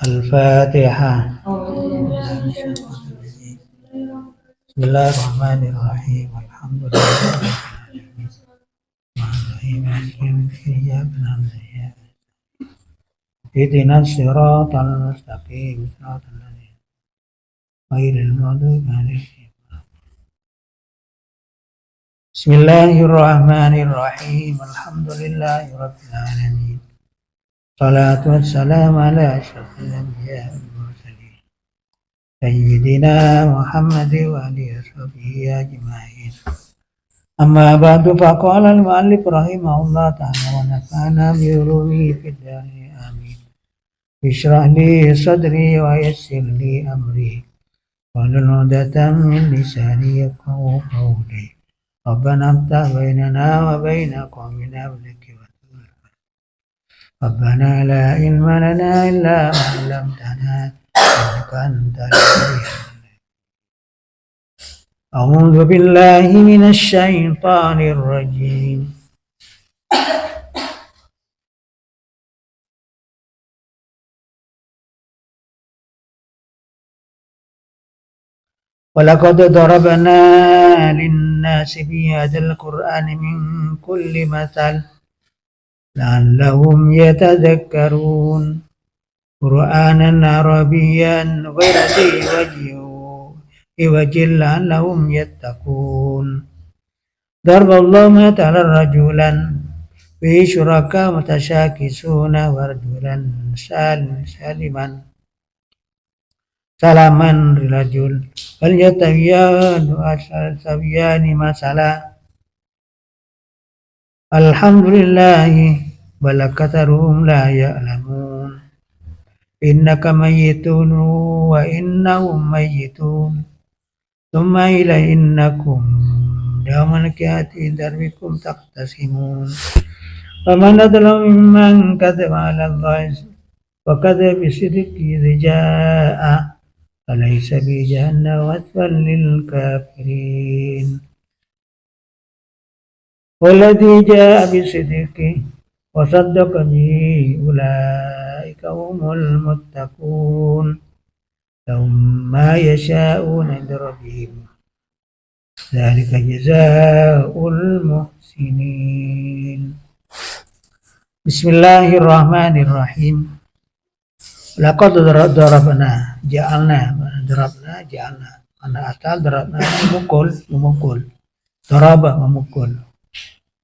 Al-Fatihah. Bismillahirrahmanirrahim. Alhamdulillahirrahmanirrahim. Ihdinas siratal mustaqim. Siratal ladzina ghairil maghdubi 'alaihim. Bismillahirrahmanirrahim. Alhamdulillahirabbil alamin. Salatu wassalamu ala asyrafil anbiya'i wal mursalin. Sayyidina Muhammad wa alihi washabihi ajma'in. Amma ba'du faqala al-mu'allif rahimahullah ta'ala wa nafa'ana bi ulumihi fid darin amin. Ishrah li sadri wa yassir li amri wahlul 'uqdatam min lisani yafqahu qawli. Rabbana iftah bainana wa baina qaumina bil haqqi wa Rabbana la ilma lana illa ma 'allamtana innaka antal alim. A'udzu billahi minasy syaithanir rajim. Walaqad darabna lin-nasi fi hadzal qur'ani min kulli mathal la'allahum yatadhakkarun. Qur'anan arabiyyan ghayra dhi wajhin la'allahum yattaqun. Daraballahu mathalan rajulan fihi syuraka mutasyakisuna wa rajulan salaman lirajul hal yatawiyani masala. Alhamdulillahi bal aktsharuhum la ya'lamun. Innaka mayyitun wa innahum mayyitun. Tsumma innakum yawmal qiyamati inda rabbikum taqtasimun. Faman adlamu mimman kadzdzaba 'ala Allahi wa kadzdzaba bisidqi idh jaa'a alaysa bi jahannama mathwan lil kafirin. Walladzi jaa'a bisidqi wa saddaqa bihi ulaika humul muttaqun. Lahum ma yasha'una 'inda rabbihim. Dzalika jazaa'ul muhsinin. Bismillahirrahmanirrahim. Laqad darabna ja'alna mana asal darabna memukul daraba memukul.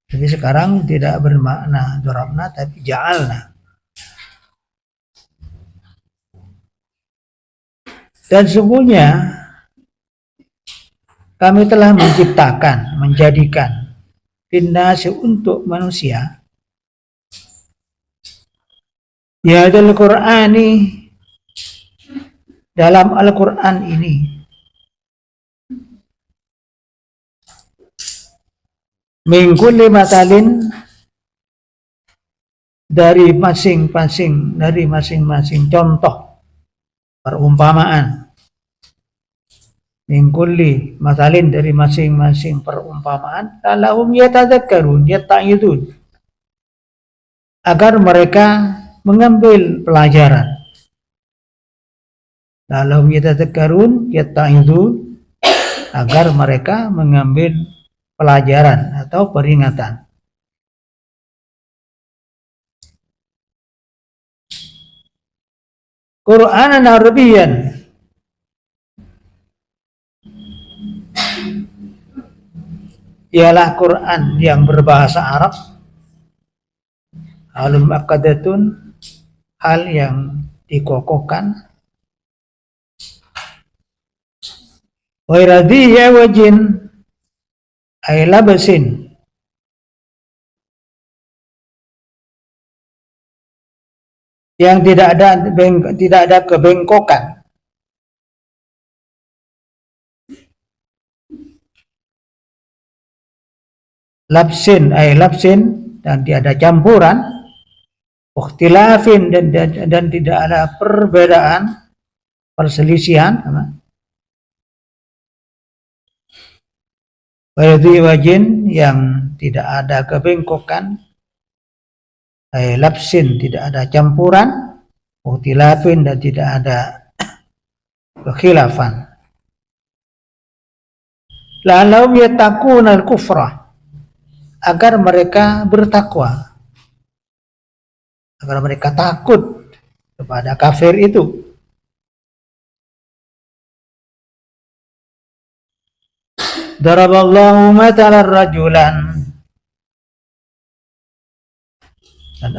Jadi sekarang tidak bermakna darabna tapi ja'alna. Dan sungguhnya kami telah menciptakan, menjadikan linnasi untuk manusia di hadzal Qur'ani dalam Al-Qur'an ini min kulli matalin dari masing-masing contoh perumpamaan. Min kulli matalin dari masing-masing perumpamaan lahum yatadzakkarun yatta'idun agar mereka mengambil pelajaran. Lahum yatadzakkarun yatta'idun agar mereka mengambil pelajaran atau peringatan. Qur'anan Arabiyyan ialah Quran yang berbahasa Arab. Alum akadatun hal yang dikokohkan. Wairadhi wajin ay labasin yang tidak ada kebengkokan. Labsin ay labsin dan tidak ada campuran. Ikhtilafin dan tidak ada perbedaan, perselisihan. Wairadhi wajin yang tidak ada kebengkokan. Labsin tidak ada campuran. Utilafin dan tidak ada kekhilafan. Lalu yattaquna al-kufra, agar mereka bertakwa, agar mereka takut kepada kafir itu. Daraballahu matalan rajulan, dan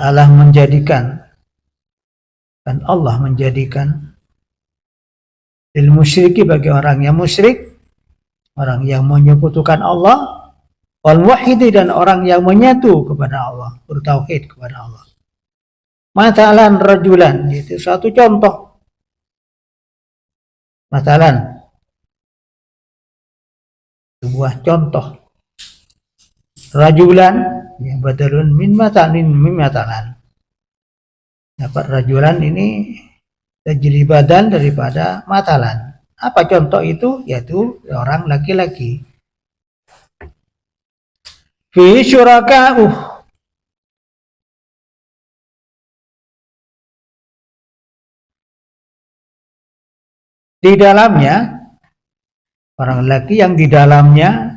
Allah menjadikan lil musyriki, bagi orang yang musyrik, orang yang menyekutukan Allah, wal muwahhidi, dan orang yang menyatu kepada Allah, bertauhid kepada Allah. Matalan rajulan, itu satu contoh. Matalan, sebuah contoh. Rajulan yang badalun min matalan. Dapat rajulan ini jadi badal daripada matalan. Apa contoh itu? Yaitu orang laki-laki. Fi syuraka'uh, di dalamnya, orang laki yang di dalamnya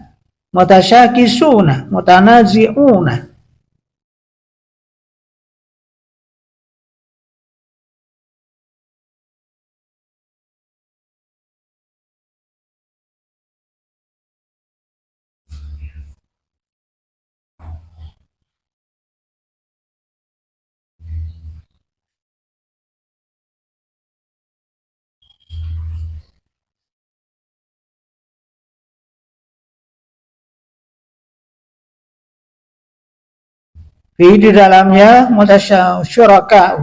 mutasyakisuna, mutanazi'una, di dalamnya mutasyuraka,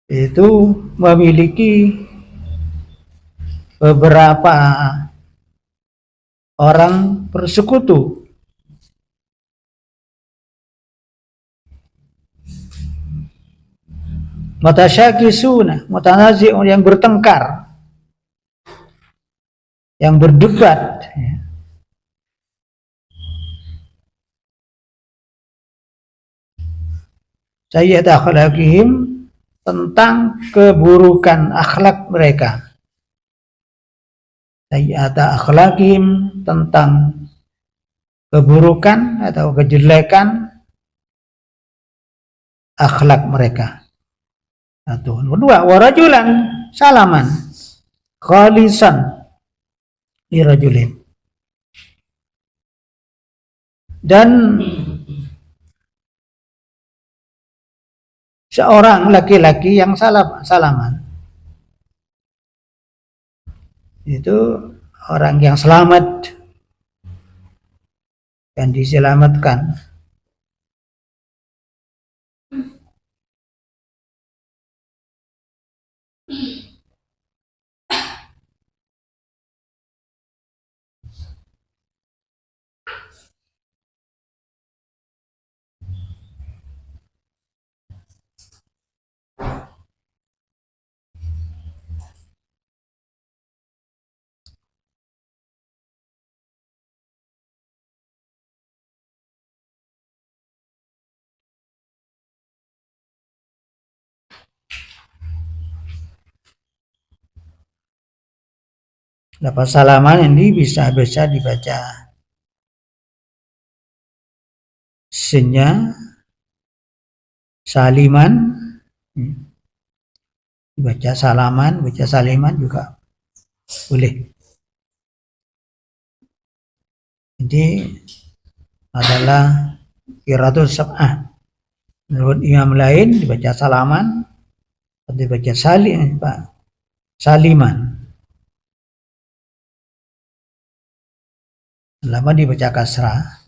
itu memiliki beberapa orang bersekutu. Mutasyakisuna, mutanazi'un, yang bertengkar, yang berdebat, ya. Sayyi'at akhlaqihim, tentang keburukan akhlak mereka. Sayyi'at akhlaqihim, tentang keburukan atau kejelekan akhlak mereka. Satu. Kedua, warajulan salaman khalisan lirajulin, dan seorang laki-laki yang salaman, itu orang yang selamat dan diselamatkan. Lafaz salaman ini bisa dibaca sinnya saliman, dibaca salaman, baca saliman juga boleh. Jadi adalah qiraatul sab'ah. Menurut imam lain dibaca salaman, dibaca saliman. Lama dibaca kasrah,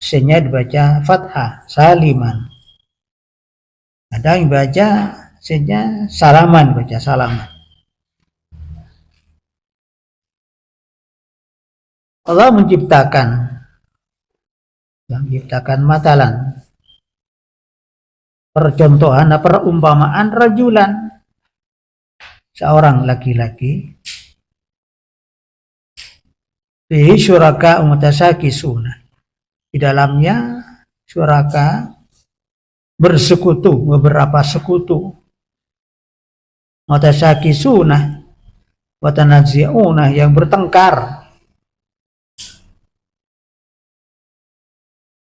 sinnya dibaca fathah, saliman. Ada yang baca sinnya salaman, baca salaman. Allah menciptakan matalan, percontohan, perumpamaan rajulan, seorang laki-laki, fihi syuraka mutasyakisuna, di dalamnya syuraka, bersekutu, beberapa sekutu. Mutasakisuna wa tanazi'una, yang bertengkar.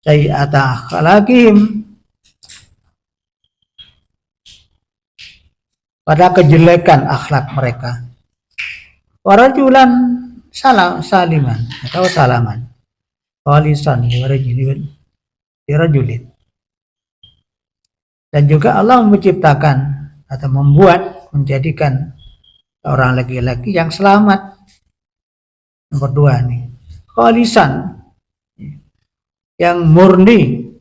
Sayyi'ata akhlaqihim, pada kejelekan akhlak mereka. Warajulan saliman atau salaman. Khalisan dirajulin. Dan juga Allah menciptakan atau menjadikan orang laki-laki yang selamat. Nomor 2 nih. Khalisan, yang murni.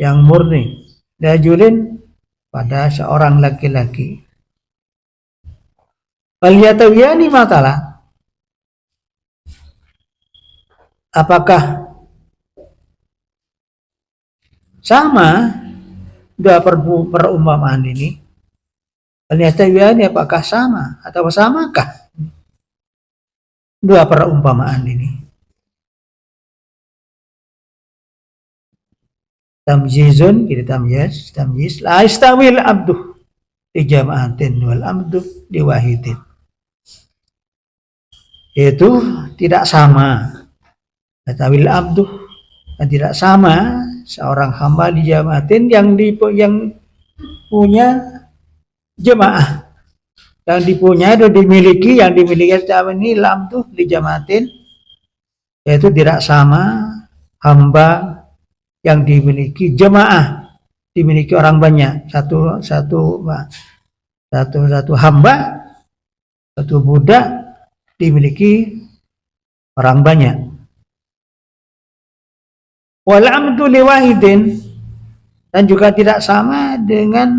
Yang murni. Rajulin, pada seorang laki-laki. Faliyatawiyani matalah, apakah sama dua perumpamaan ini? Faliyatawiyani, apakah sama atau samakah dua perumpamaan ini? Tamjizun, jadi tamyiz. La istawil abdu di jama'atin wal abdu di wahidin. Itu tidak sama. Tawil abdu, dan tidak sama seorang hamba di jama'atin yang punya jemaah, yang dipunyai atau dimiliki, yang dimiliki ini abdu di jama'atin, yaitu tidak sama hamba yang dimiliki jemaah, dimiliki orang banyak. Satu hamba, satu budak dimiliki orang banyak. Wal amdu liwahidin, dan juga tidak sama dengan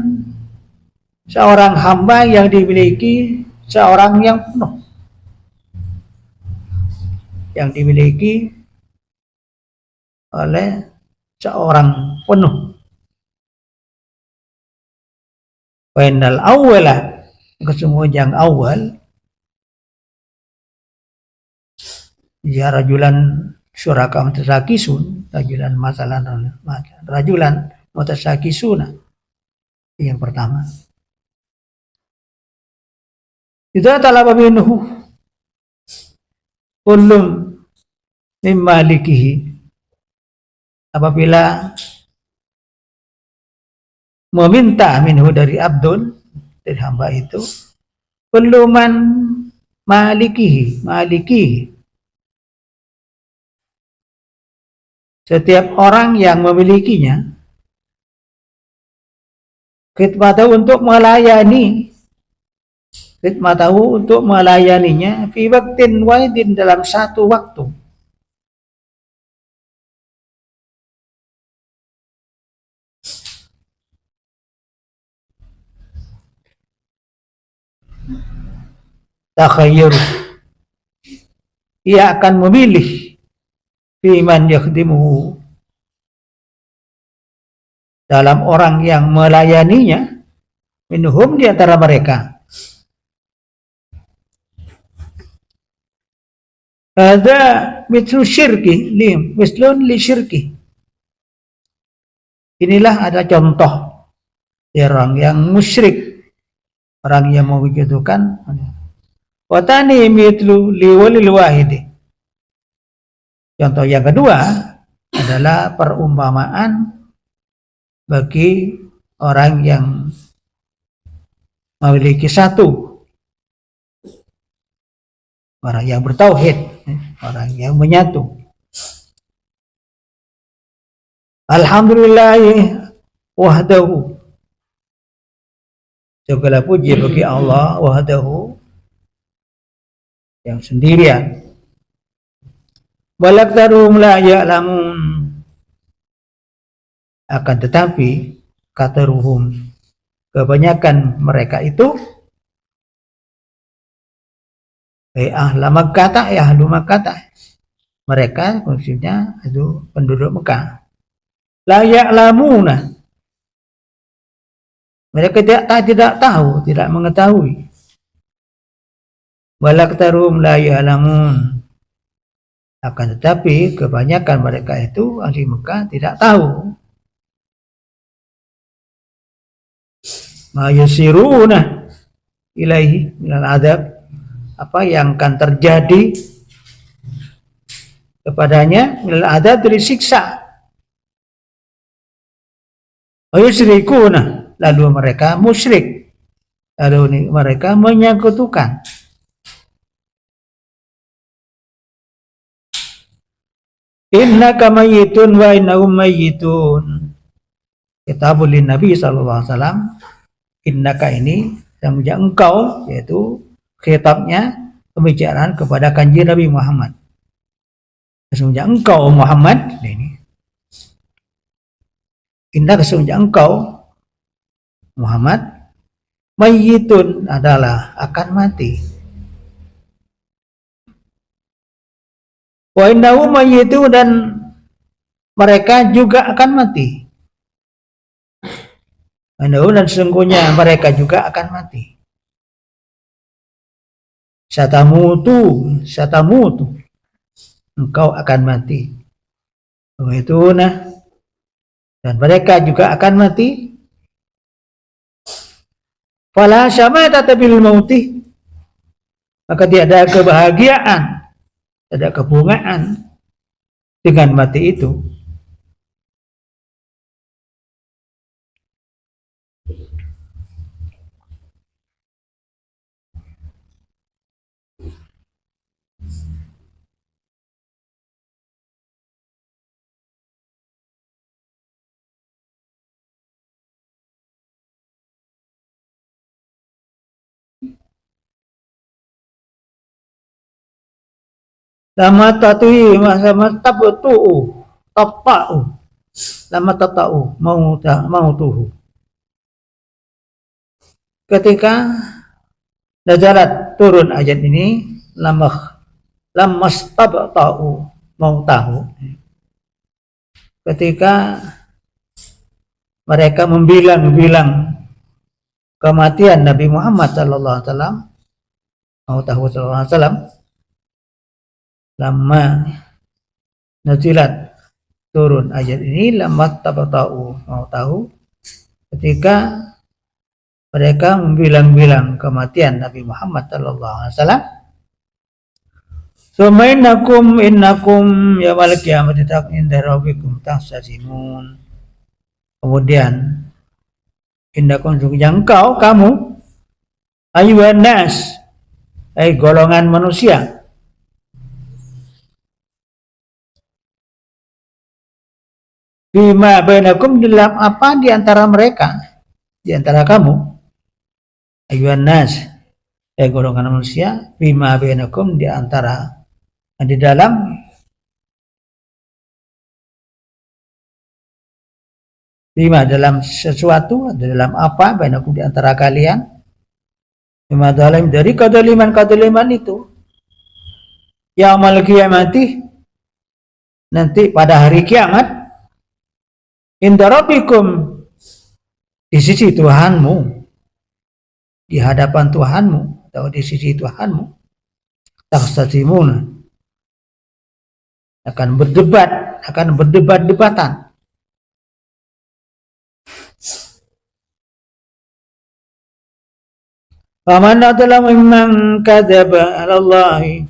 seorang hamba yang dimiliki seorang yang penuh, yang dimiliki oleh seorang penuh. Wainal awwalah, kesemuanya yang awal, ya rajulan syuraka mutasakisun, rajulan mutasakisuna, yang pertama. Idza talaba minhu kullum mimmalikihi, apabila meminta minhu dari abdul, dari hamba itu, kulluman malikihi, setiap orang yang memilikinya, khidmatahu, untuk melayaninya, fi waktin wahidin, dalam satu waktu. Takhayyur, ia akan memilih fiman yakhdimuhu, dalam orang yang melayaninya, minhum, di antara mereka. Ada mislu syirki, mislun li syirki. Inilah ada contoh orang yang musyrik, orang yang mewujudkan. Watani mitlu liwalil wahidi. Contoh yang kedua adalah perumpamaan bagi orang yang memiliki satu, orang yang bertauhid, orang yang menyatu. Alhamdulillah wahdahu, segala puji bagi Allah wahdahu, yang sendirian. Walaktarum la ya'lamun, akan tetapi kataruhum, kebanyakan mereka itu, ahlu Makkah, mereka maksudnya itu penduduk Mekah. La ya'lamuna, mereka tidak tahu, tidak mengetahui. Walaktarum la ya'lamun, akan tetapi kebanyakan mereka itu ahli Mekah tidak tahu, ma yusiruna ilaihi minal adab, apa yang akan terjadi kepadanya minal adab dari siksa. Wa yusyrikuna, lalu mereka musyrik, lalu mereka menyekutukan. Innaka mayyitun wa innahum mayyitun. Kitabul Nabi sallallahu alaihi wasallam. Innaka ini yang engkau, yaitu khitabnya pembicaraan kepada kanjeng Nabi Muhammad. Sesungguhnya engkau Muhammad, ini innaka, sesungguhnya engkau Muhammad mayyitun adalah akan mati. Wa innahu mayyitun, dan mereka juga akan mati. Wa innahu, dan sesungguhnya mereka juga akan mati. Satamutu, engkau akan mati. Wa itu dan mereka juga akan mati. Fala syamatata bil mauti, maka tidak ada kebahagiaan, tidak ada kebungaan dengan mati itu. Lama tatui sama tabtu tapau, lama tatau mau tuhu. Ketika nazarat turun ayat ini, lamas tabtau mau tahu, ketika mereka membilang kematian Nabi Muhammad sallallahu alaihi wasallam, mau tahu sallallahu alaihi wasallam, lama nazilat turun ayat ini, lama tabtau mau tahu, ketika mereka membilang kematian Nabi Muhammad sallallahu alaihi wasallam. Summa innakum yaumil qiyamati inda rabbikum tahsasimun. Kemudian innakum, yang kamu ayyuhan nas, golongan manusia, bima bainakum, dalam apa di antara mereka, di antara kamu, ayyuhan nas, golongan manusia, bima bainakum, di antara, di dalam, bima dalam sesuatu, dalam apa, bainakum di antara kalian, bima dalam dari kadaliman itu, yaumal qiyamati, nanti pada hari kiamat, inda rabbikum, di sisi Tuhanmu, di hadapan Tuhanmu atau di sisi Tuhanmu, takhtasimuna, akan berdebat-debatan. Faman adlamu mimman kadzaba 'ala Allahi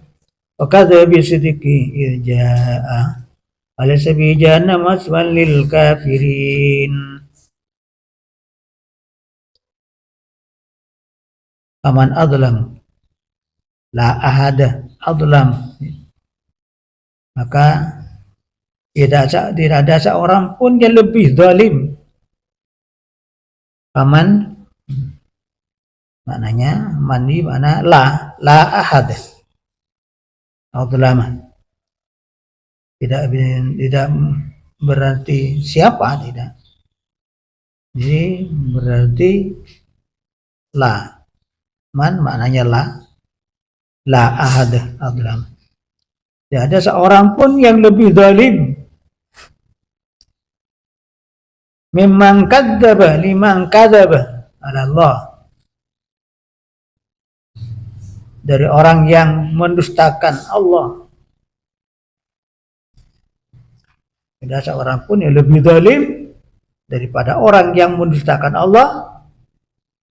wa kadzaba bisidqi irja'a alaysa bi jahannam maswan lil kafirin. Faman adlam, la ahada adlam, maka tidak ada seorang pun yang lebih zalim. Faman maknanya mani, mana la ahad adlam, tidak berarti siapa, tidak, jadi berarti la, man maknanya la ahad adlam, tidak ada seorang pun yang lebih zalim. Mimman kadzdzaba, liman kadzdzaba 'ala Allah, dari orang yang mendustakan Allah. Tidak ada seorang pun yang lebih zalim daripada orang yang mendustakan Allah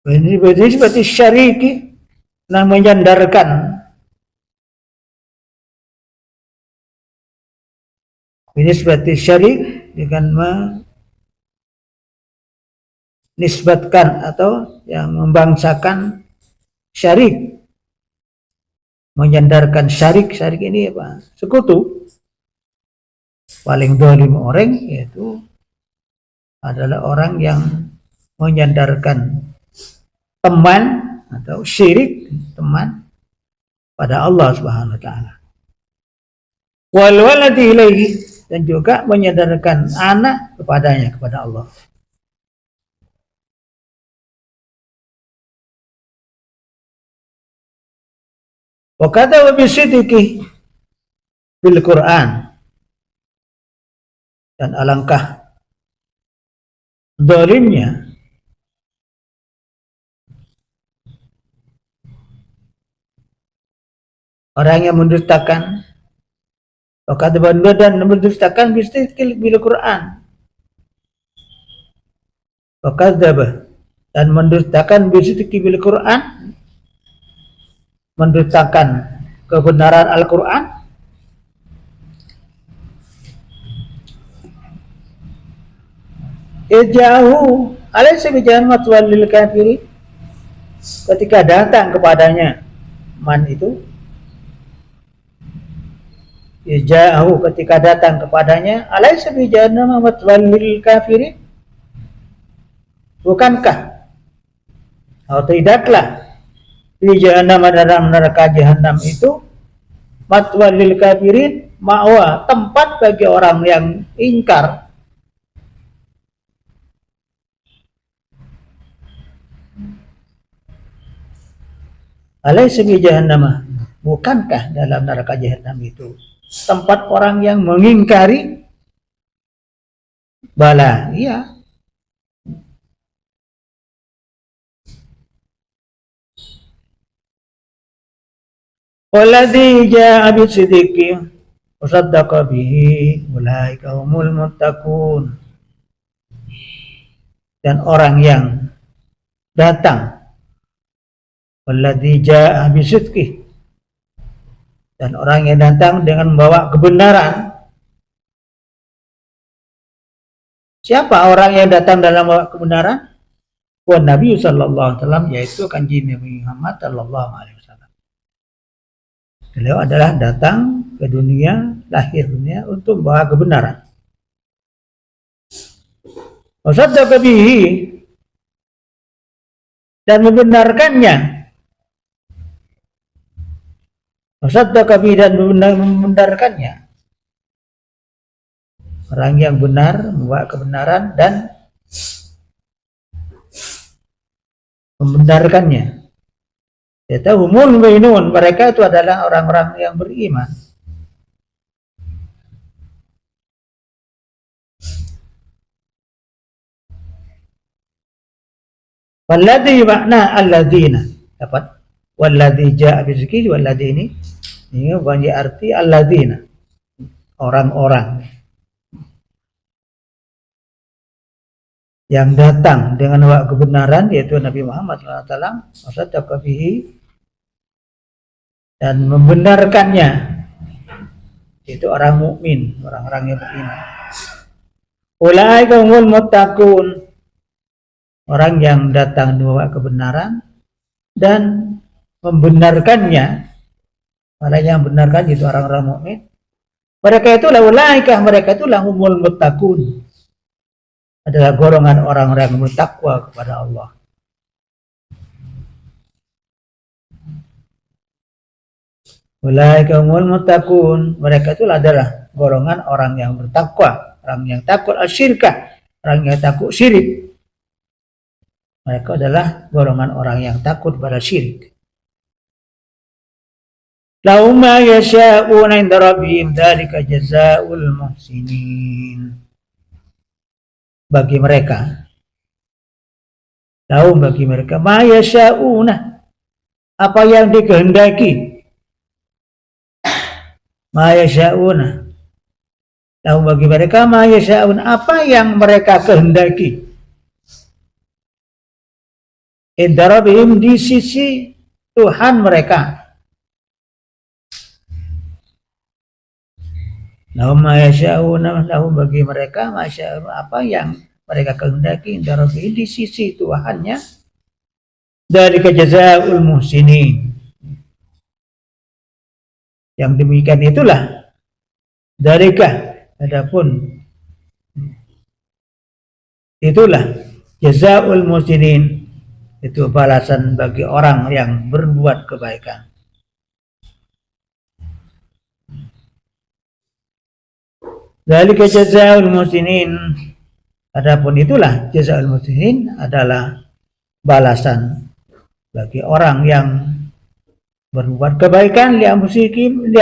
Ini seperti syariki yang menyandarkan ini seperti syarik dengan menisbatkan atau yang membangsakan syarik, menyandarkan syarik ini apa? Sekutu. Paling dolim orang yaitu adalah orang yang menyandarkan teman atau syirik teman pada Allah Subhanahu wa taala. Wal waladi ilaihi, dan juga menyandarkan anak kepadanya, kepada Allah. Wa kadzaba bisidqi bil Quran, dan alangkah zalimnya orang yang mendustakan, dan mendustakan bil Quran, dan mendustakan bil Quran, mendustakan kebenaran Al-Quran. Jauh alaysa bijan matwal lil kafiri, ketika datang kepadanya man itu, jauh ketika datang kepadanya, alaysa bijan matwal lil kafiri, bukankah atau tidaklah di jahannam, dalam neraka jahannam itu, matwal lil kafirin, ma'wa, tempat bagi orang yang ingkar. Alaysa bi jahannam, bukankah dalam neraka jahannam itu tempat orang yang mengingkari? Bala, iya. Walladzi jaa'a bisidqi wa saddaqa bihi ulaika humul muttaqun, dan orang yang datang, walladzi jaa'a bisidqi, dan orang yang datang dengan membawa kebenaran. Siapa orang yang datang dalam membawa kebenaran? Wa Nabi sallallahu alaihi wasallam, yaitu kanjeng Nabi Muhammad sallallahu alaihi wasallam. Beliau adalah datang ke dunia, lahir dunia untuk membawa kebenaran. Wa saddaqa bihi, dan membenarkannya. Wa saddaqa bihi, dan membenarkannya. Orang yang benar membawa kebenaran dan membenarkannya. Yaitu humul mu'minun, mereka itu adalah orang-orang yang beriman. Walladzi makna alladzina, dapat walladzi jaa'a bizikri, walladzi ini banyak arti alladzina, orang-orang yang datang dengan membawa kebenaran, yaitu Nabi Muhammad SAW, wasaddaqa bihi, dan membenarkannya, itu orang mukmin, orang-orang yang beriman. Ulaika humul muttaqun, orang yang datang membawa kebenaran dan membenarkannya. Orang yang membenarkan itu orang-orang mukmin. Mereka itulah ulaika, mereka itulah humul muttaqun, adalah golongan orang-orang yang bertakwa kepada Allah. Ulaika humul muttaqun, mereka itulah adalah golongan orang yang bertakwa, orang yang takut asyirkah, orang yang takut syirik. Mereka adalah golongan orang yang takut pada syirik. Lahum ma yasha'una 'inda rabbihim, dzalika jazaa'ul muhsinin. Bagi mereka, lahum, bagi mereka, ma yasha'una, apa yang dikehendaki. Ma yasha'una, lahum, bagi mereka, ma yasha'una, apa yang mereka kehendaki. inda rabbihim, di sisi Tuhan mereka. Lahum ma yasha'una, lahum bagi mereka ma yasha'una, apa yang mereka kehendaki, inda rabbihim, di sisi Tuhannya. Dari jazaa'ul muhsinin, yang demikian itulah adapun itulah jazaa'ul muhsinin, itu balasan bagi orang yang berbuat kebaikan. Dzalika jazaa'ul muhsinin, adapun itulah jazaa'ul muhsinin, adalah balasan bagi orang yang berbuat kebaikan li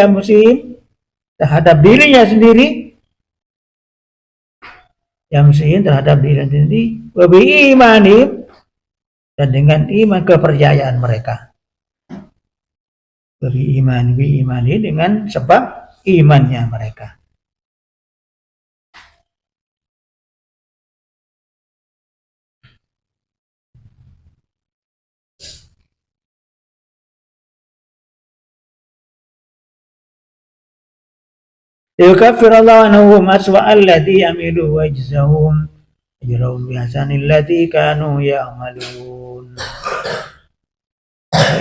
muslim terhadap dirinya sendiri, yang muslim terhadap dirinya sendiri, wa bi imani, dan dengan iman kepercayaan mereka, bi imani dengan sebab imannya mereka. Yukaffirallahu anhum aswa'al ladzi amilu wa yajzahum ajrahum bi hasanil ladzi kanu ya'malun.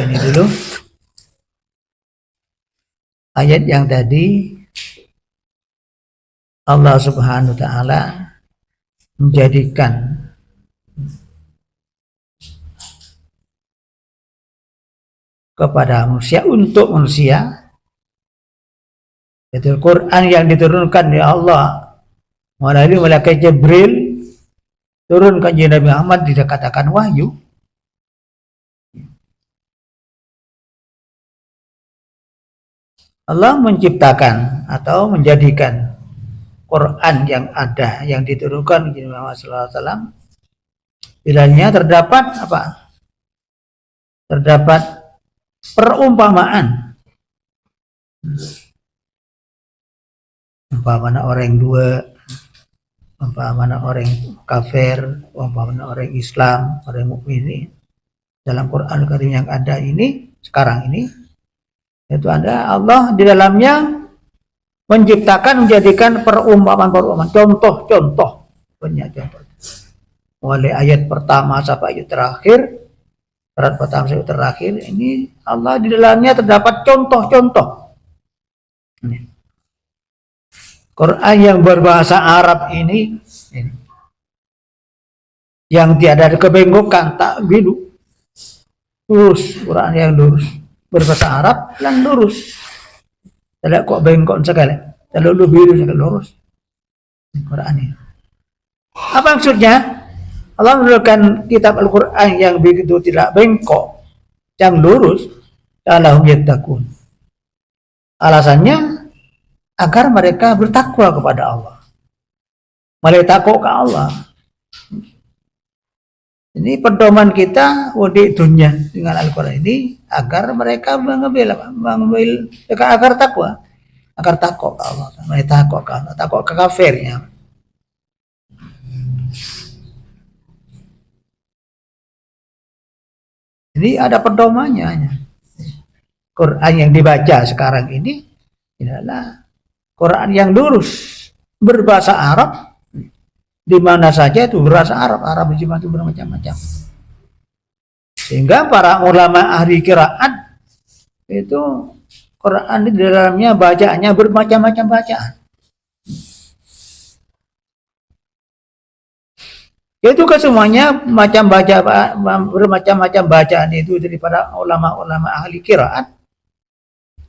Ini dulu ayat yang tadi. Allah Subhanahu wa taala menjadikan kepada manusia, untuk manusia, itu Quran yang diturunkan oleh Allah melalui malaikat Jibril, turun ke Nabi Muhammad, dikatakan wahyu. Allah menciptakan atau menjadikan Quran yang ada, yang diturunkan Nabi Muhammad SAW, bilanya terdapat apa? Terdapat perumpamaan. Umpamanya orang dua, umpamanya orang kafir, umpamanya orang Islam, orang mukmin, dalam Quran Karim yang ada ini sekarang ini, itu ada Allah di dalamnya menciptakan, menjadikan perumpamaan, contoh-contoh, banyak contoh. Mulai ayat pertama sampai ayat terakhir, surat pertama sampai terakhir, ini Allah di dalamnya terdapat contoh-contoh. Quran yang berbahasa Arab ini yang tiada ada kebengkokan, tak bilu, lurus, Quran yang lurus, berbahasa Arab yang lurus, tidak kok bengkok sekali, terlalu biru sekali, lurus Quran ini. Apa maksudnya? Allah menurunkan kitab Al-Quran yang begitu tidak bengkok, yang lurus, lahum yattaqun. Alasannya agar mereka bertakwa kepada Allah, mulai takwa ke Allah. Ini pedoman kita di dunia dengan Al-Quran ini, agar mereka mengambil agar takwa ke Allah, mulai takwa ke Allah, takwa ke kafirnya. Ini ada pedomannya. Quran yang dibaca sekarang ini adalah Quran yang lurus, berbahasa Arab, di mana saja itu berbahasa Arab. Arab itu bermacam-macam. Sehingga para ulama ahli qiraat itu Quran di dalamnya bacaannya bermacam-macam bacaan. Itu kesemuanya macam baca, bermacam-macam bacaan itu daripada ulama-ulama ahli qiraat.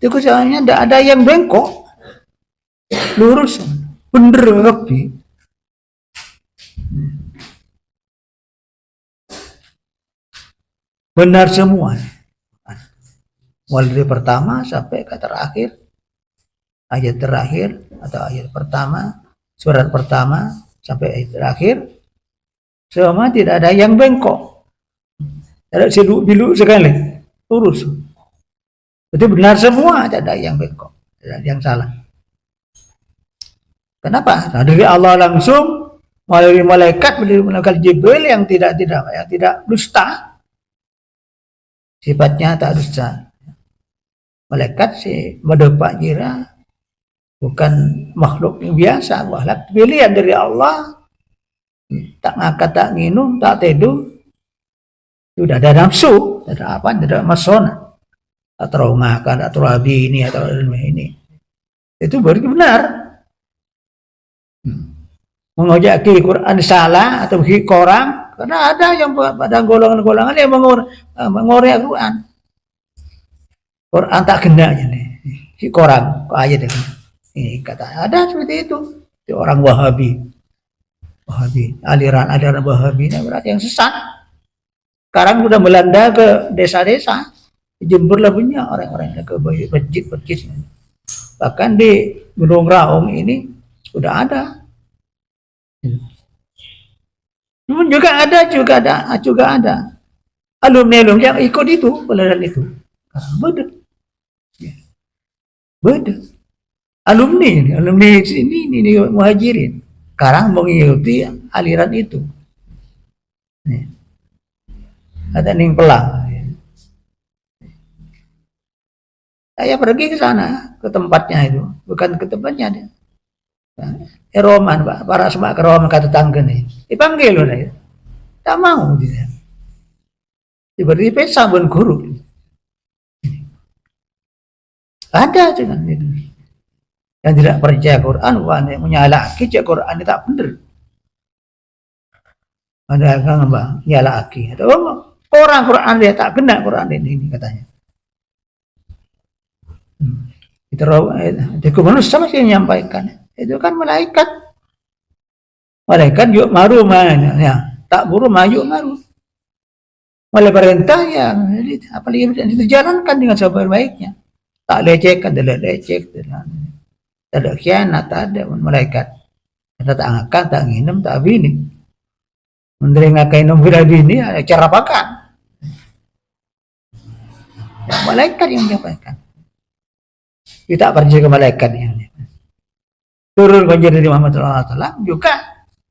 Itu kesemuanya tidak ada yang bengkok, lurus, bener rapi. Benar semua. Mulai dari pertama sampai ke terakhir, ayat terakhir atau ayat pertama, surat pertama sampai ayat terakhir, semua tidak ada yang bengkok, tidak siluk-biluk sekali, lurus. Itu benar semua, tidak ada yang bengkok, tidak ada yang salah. Kenapa? Nah, dari Allah langsung, melalui malaikat Jibril yang tidak dusta, sifatnya tak dusta. Malaikat si mendepak kira bukan makhluk yang biasa, makhluk pilihan dari Allah. Tak makan, tak minum, tak tidur, sudah ada nafsu, ada apa, ada masona, tak trauma, tak terabi ini atau ini. Itu berarti benar. Mengojaki Quran salah atau korang, karena ada yang pada golongan-golongan yang mengorek Quran. Quran tak kena si korang, kok aja deh. Ini kata ada seperti itu. Itu orang Wahabi, aliran Wahabi, berarti yang sesat. Sekarang sudah melanda ke desa-desa, Jemberlah punya orang-orang ke masjid-masjid. Bahkan di Gunung Raung ini sudah ada. Namun juga ada alumni yang ikut itu, pelajaran itu. Beda. Alumni ini muhajirin. Sekarang mengikuti aliran itu. Ada ning pelang. Saya pergi ke sana, ke tempatnya itu, bukan ke tempatnya dia. Roman, Pak, para semak ke Roman kata tangga nih, dipanggil loh dia, tak mau dia. Tiba-tiba sabun guru. Ada dengan itu. Yang tidak percaya Quran, menyalahkan Quran itu tak benar. Ada yang menyalahkan. Orang Quran dia tak kena Quran ini katanya. Itu manusia masih menyampaikan. Itu kan malaikat. Malaikat yuk maru mana ya, tak buru maju maru. Oleh perintah ya, apalagi dijalankan dengan sebaik-baiknya. Tak lecehkan, tidak lecek, tidak ada khianat, tak ada malaikat. Kita tak akan, tak nginum, tak bini. Menteri ngakai nombor bini, ada cara pakan. Ya, malaikat yang menyampaikan. Kita percaya ke malaikat ini. Turun menjadi Muhammad SAW juga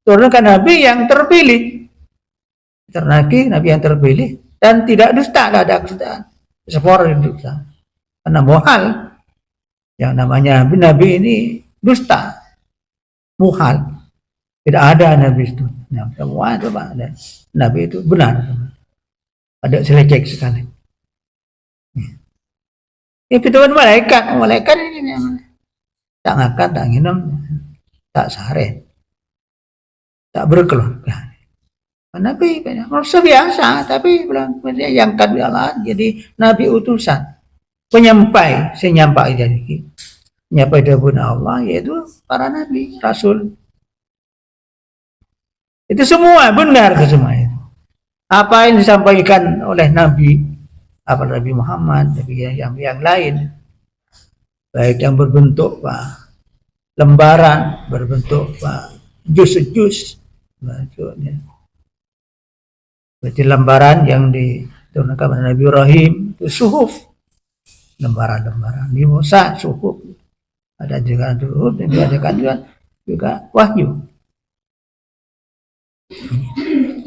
turunkan Nabi yang terpilih. Nabi yang terpilih dan tidak dusta, tidak ada kedustaan. Sepor dusta. Karena muhal yang namanya Nabi ini dusta, muhal. Tidak ada Nabi itu. Nah, semua itu ada. Nabi itu benar. Ada selecek sekali. Itu kan malaikat ini tak makan, tak minum, tak sehari, tak berkeluarga. Nabi manusia biasa, tapi yang Allah jadi Nabi utusan, penyampai, senyampai jadi nyampai dari Allah, yaitu para Nabi, Rasul. Itu semua benar ke semua itu. Apa yang disampaikan oleh Nabi, apa Nabi Muhammad, Nabi yang lain, baik yang berbentuk lembaran, berbentuk jus-jus, berarti lembaran yang diturunkan oleh Nabi Ibrahim itu suhuf, lembaran-lembaran. Di Musa suhuf, ada juga suhuf, dan ada juga wahyu.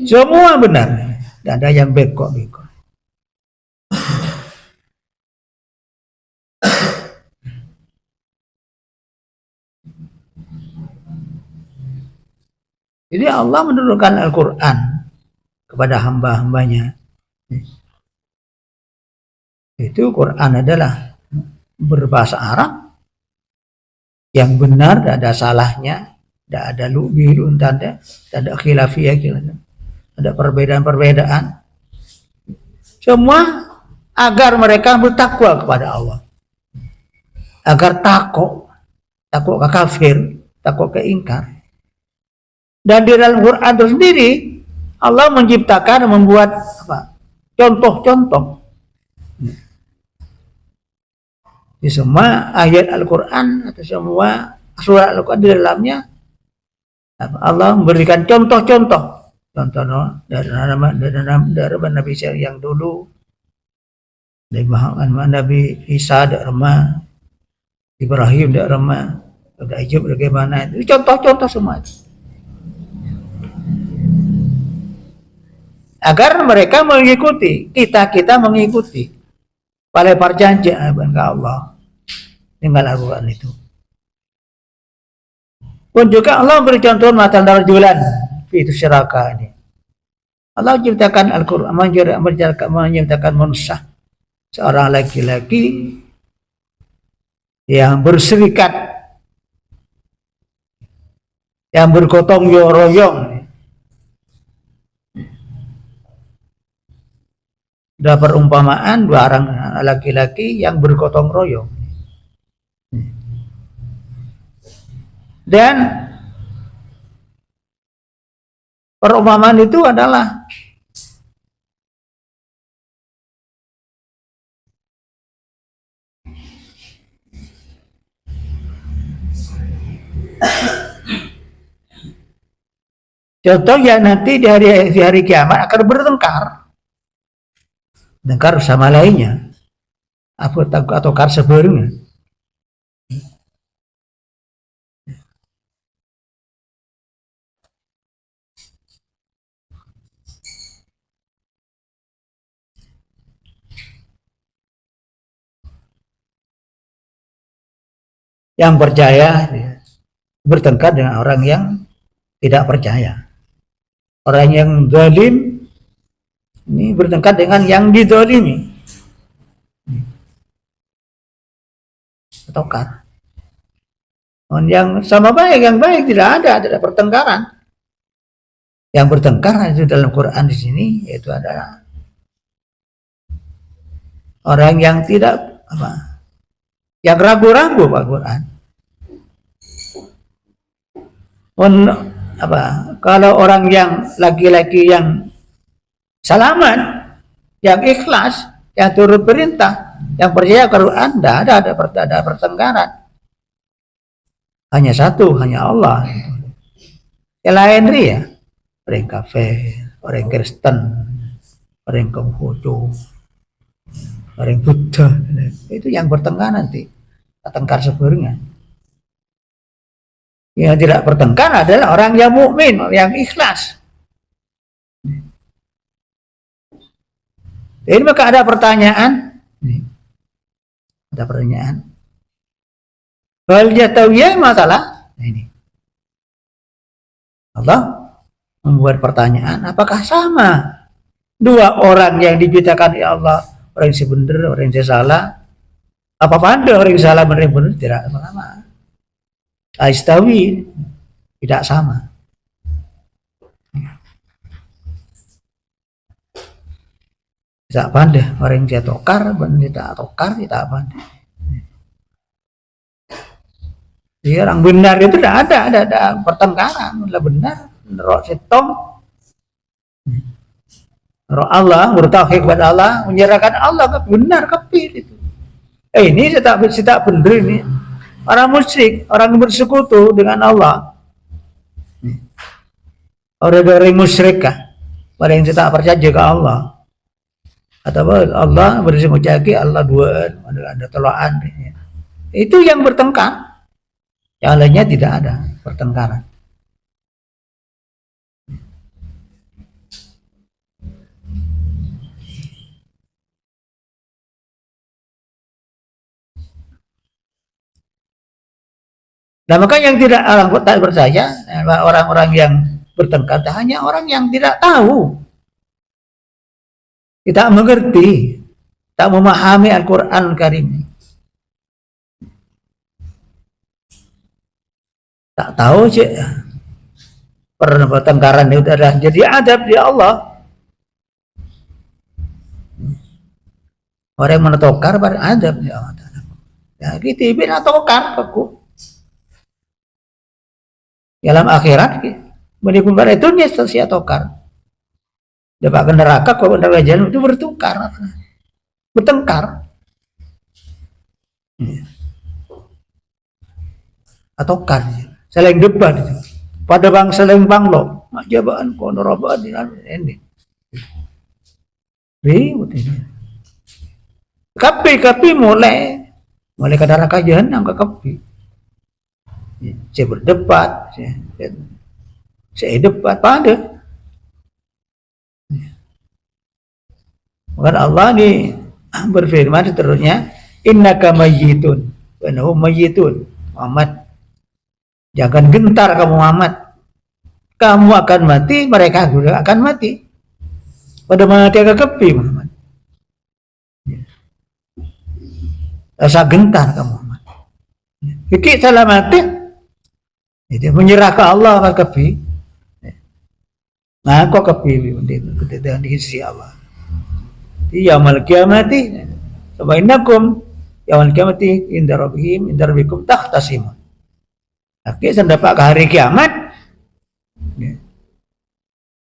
Semua benar, tidak ada yang beko-beko. Jadi Allah menurunkan Al-Quran kepada hamba-hambanya. Itu Quran adalah berbahasa Arab yang benar, tidak ada salahnya, tidak ada lu'bi-lu'un, tidak ada khilafiyah, ada perbedaan-perbedaan. Semua agar mereka bertakwa kepada Allah, agar takut ke kafir, takut ke ingkar. Dan di dalam Quran itu sendiri Allah menciptakan, membuat contoh-contoh. Di semua ayat Al-Quran atau semua surat Al-Quran di dalamnya Allah memberikan contoh-contoh. Contoh dari Nabi yang dulu, dari Nabi Isa dari Rema, Ibrahim dari Rema, dari Ayub bagaimana itu contoh-contoh semua. agar mereka mengikuti, kita mengikuti pada perjanjian Allah dengan Al-Quran itu. Pun juga Allah beri contoh matan rajulan itu syiraka ini. Allah menciptakan Al-Quran, menciptakan manusia seorang laki-laki yang berserikat, yang bergotong royong. Ada perumpamaan dua orang laki-laki yang bergotong royong. Dan perumpamaan itu adalah contohnya nanti di hari kiamat akan bertengkar sama lainnya, atau kar sebelumnya. Yang percaya bertengkar dengan orang yang tidak percaya. Orang yang zalim ini bertengkar dengan yang dizalimi. Bertengkar. Yang sama baik, yang baik tidak ada pertengkaran. Yang bertengkar itu dalam Quran di sini yaitu adalah orang yang tidak yang ragu-ragu Pak Quran. Kalau orang yang laki-laki yang salaman, yang ikhlas, yang turut perintah, yang percaya Quran, tidak ada pertengkaran. Hanya satu, hanya Allah. Yang lain ya, orang kafir, orang Kristen, orang Konghucu, orang Buddha, itu yang bertengkar nanti, bertengkar sebenarnya. Yang tidak bertengkar adalah orang yang mukmin, yang ikhlas. Ini maka ada pertanyaan, ada pertanyaan. Hal jatawiyah masalah ini. Allah membuat pertanyaan, apakah sama dua orang yang diciptakan oleh Allah, orang yang benar, orang yang salah? Apa pada orang yang salah benar tidak sama? Aistawi tidak sama. Tidak pandai orang yang tokar, tidak tokar, tidak pandai. Jadi orang benar itu tidak ada pertengkaran, benar, roh setong, roh Allah, bertauhid kepada Allah, menyerahkan Allah ke benar kepil itu. Ini tidak benar ini. Orang musyrik, orang yang bersekutu dengan Allah. Orang musyrik kah? Orang yang tidak percaya ke Allah. Atau Allah bersekutu, Allah dua, ada teloan. Itu yang bertengkar. Yang lainnya tidak ada pertengkaran. Nah, maka yang tidak orang tak percaya, orang-orang yang bertengkar hanya orang yang tidak tahu, tidak mengerti, tak memahami Al-Quran Karim. Tak tahu sih pertengkaran itu adalah jadi adab di Allah. Orang yang menetokar pada adab di Allah. Ya, kita bina tokar aku. Dalam akhirat menikung pada itu sia tokar. Dapat ke neraka kok neraka jalan itu bertengkar. Atokar saling debat itu. Pada bang saling banglo, mak jabaan kono robaan ini. Ribut ini. Kapi mulai ke neraka jahanam ke kapi. Saya berdebat, saya debat pada Maka Allah ini berfirman seterusnya, innaka mayyitun wa innahum mayyitun. Muhammad, jangan gentar kamu Muhammad. Kamu akan mati, mereka juga akan mati. Pada mati agak kepi Muhammad. Rasa gentar kamu Muhammad. Fikir salah mati, itu menyerah ke Allah akan kepi. Nah, kok kepi di sisi Allah. Yaumul qiyamati sabainakum yaumul qiyamati inda rabbikum takhtasimun. Oke, sampai ke hari kiamat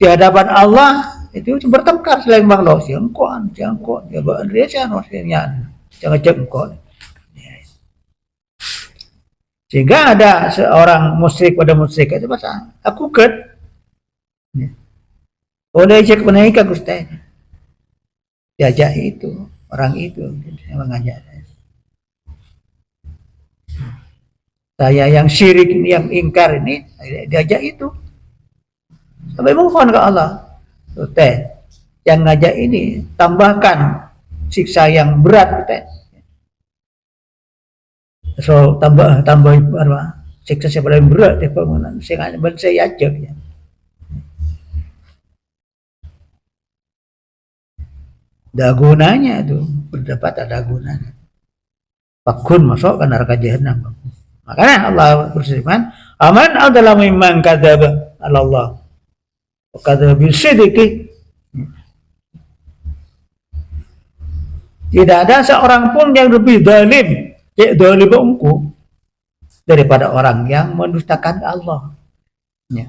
di hadapan Allah itu bertengkar selain makhluk siangkuan dia jangan jengkol. Sehingga ada seorang musyrik pada musyrik itu pasang aku ket oleh cek menaik aku diajak itu orang itu mengajak saya yang syirik ini, yang ingkar ini diajak itu sampai mohon ke Allah, yang ngajak ini tambahkan siksa yang berat, so tambah apa siksa yang paling berat di bangunan saya ajak ya. Ada gunanya itu berdebat, ada gunanya. Pakun masuk ke neraka jahanam. Makanya Allah berfirman, "Aman adalah mimman kadzaba 'ala Allah wa kadzaba bisidqi." Tidak ada seorang pun yang lebih zalim, zalim engkau daripada orang yang mendustakan Allah. Ya.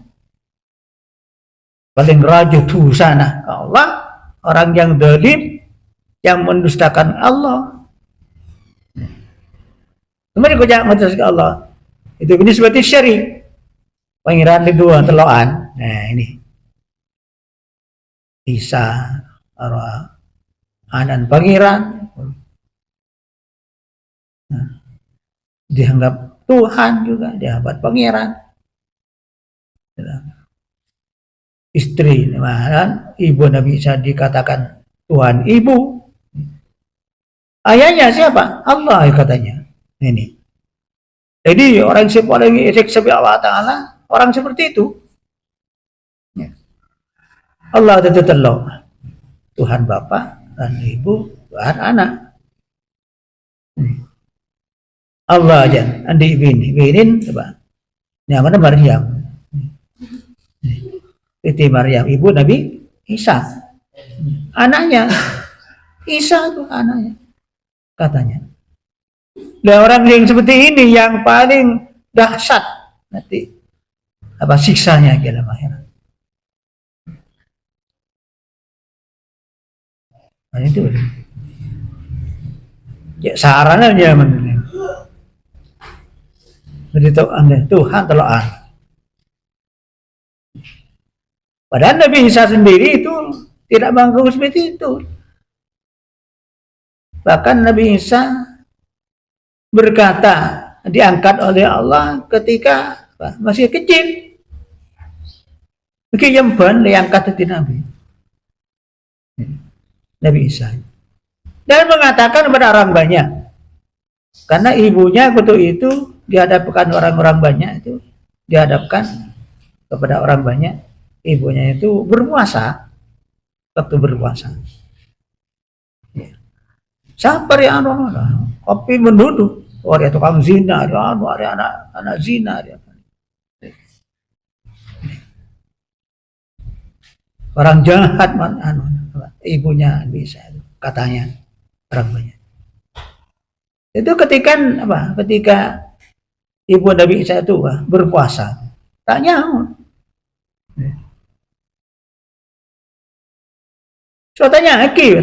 Paling rajin sana Allah, orang yang zalim yang mendustakan Allah. Kemudian kau jangan mendustakan Allah. Itu ini seperti syirik. Pangeran kedua teloan. Nah ini. Isa, anan pangeran. Nah, dianggap Tuhan juga, dianggap pangeran. Istri, ibu Nabi Isa dikatakan Tuhan ibu. Ayahnya siapa? Allah katanya. Ini. Jadi orang yang paling sepi Allah Ta'ala, orang seperti itu. Ya. Allah itu telok. Tuhan Bapa, Tuhan Ibu, Tuhan Anak. Allah aja, andi binin, coba. Ini mana Maryam? Itu Maryam, ibu Nabi Isa. Anaknya, Isa itu anaknya. Katanya. Nah, orang yang seperti ini yang paling dahsyat nanti apa siksanya di dalam akhirat. Nah, itu. Ya sarannya menurut. Jadi Tuhan telah. Padahal Nabi Isa sendiri itu tidak mengaku seperti itu. Bahkan Nabi Isa berkata diangkat oleh Allah ketika masih kecil. Mungkin ban diangkat itu Nabi Isa. Dan mengatakan kepada orang banyak. Karena ibunya waktu itu dihadapkan orang-orang banyak itu dihadapkan kepada orang banyak. Ibunya itu berpuasa. Waktu berpuasa. Siapa yang kopi menuduh ada tukang zina, ada anak zina, ada orang jahat ibunya bisa katanya orang banyak. Itu ketika ibu Nabi Isa itu berpuasa, tanya so tanya Aki,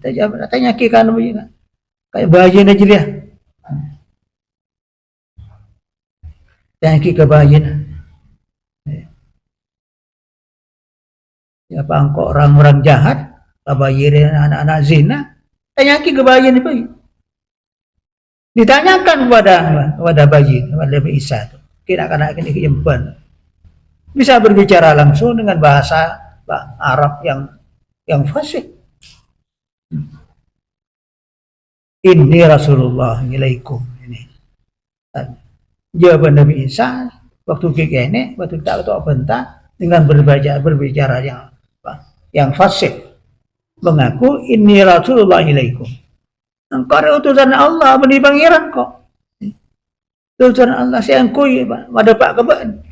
tanya Aki kan kayak bayi aja dia. Tanya Aki ke bayi. Siapa engkau orang-orang jahat, bayi anak-anak zina? Tanya Aki ke bayi ini. Ditanyakan kepada bayi, kepada Nabi Isa itu. Kira-kira ini keempat. Bisa berbicara langsung dengan bahasa Arab yang fasih. Inni Rasulullah ilaikum. Ini jawaban Nabi Isa waktu kekene, waktu tak tahu bentah dengan berbicara yang fasih, mengaku inni Rasulullah ilaikum. Engkau adalah utusan Allah, bani pangeran kok. Utusan Allah saya angkui pada pak kebaan.